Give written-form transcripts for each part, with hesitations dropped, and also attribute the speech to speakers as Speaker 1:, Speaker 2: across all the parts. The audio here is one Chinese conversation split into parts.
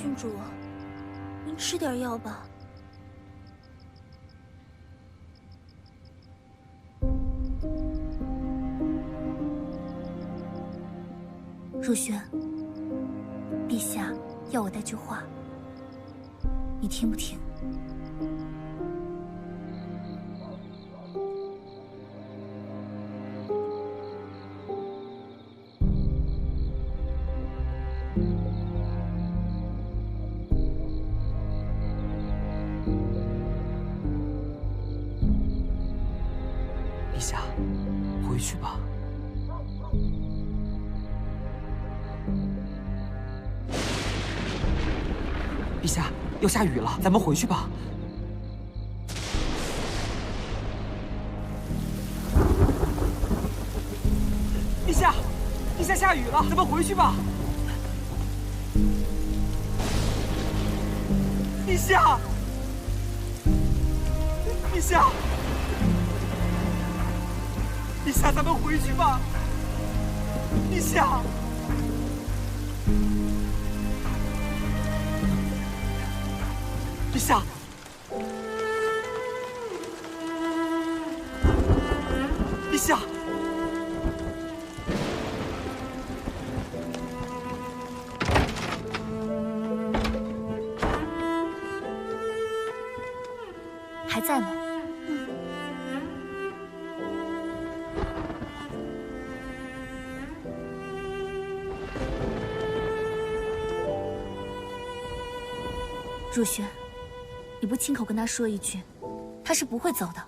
Speaker 1: 郡主，您吃点药吧。若轩，陛下要我带句话，你听不听？
Speaker 2: 陛下，回去吧。陛下，要下雨了，咱们回去吧。陛下，陛下下雨了，咱们回去吧。陛下，陛下，陛下，咱们回去吧。陛下。 陛下，陛下，
Speaker 1: 还在吗？若轩。 你不亲口跟他说一句，他是不会走的。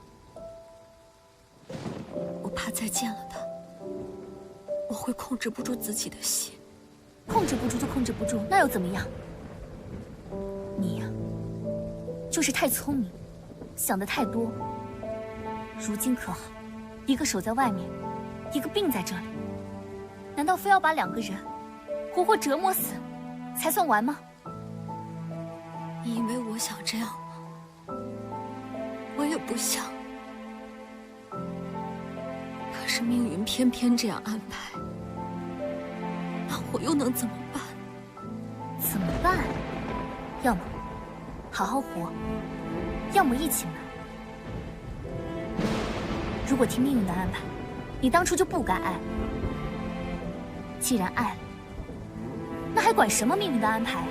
Speaker 3: 我怕再见了他，我会控制不住自己的心。
Speaker 1: 控制不住就控制不住，那又怎么样？你呀，就是太聪明，想得太多。如今可好，一个守在外面，一个病在这里，难道非要把两个人活活折磨死，才算完吗？
Speaker 3: 你以为我想这样吗？ 我也不想，可是命运偏偏这样安排，那我又能怎么办？
Speaker 1: 怎么办？要么好好活，要么一起埋。如果听命运的安排，你当初就不该爱。既然爱了，那还管什么命运的安排啊？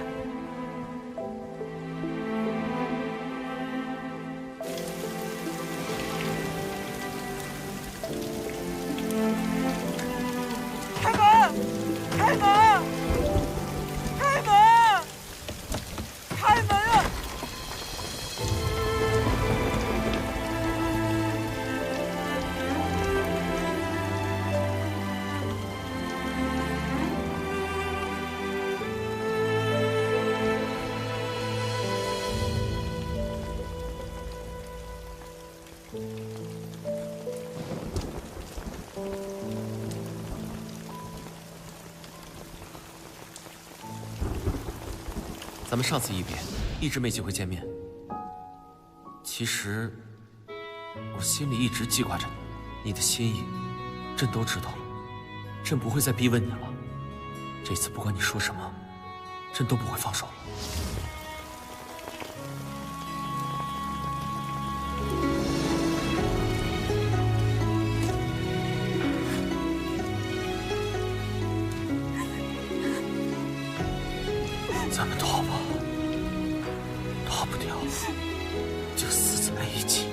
Speaker 2: 开门！开门！开门！开门啊！
Speaker 4: 咱们上次一别，一直没机会见面。其实，我心里一直记挂着你，你的心意，朕都知道了。朕不会再逼问你了。这次不管你说什么，朕都不会放手了。咱们逃吧，逃不掉就死在一起。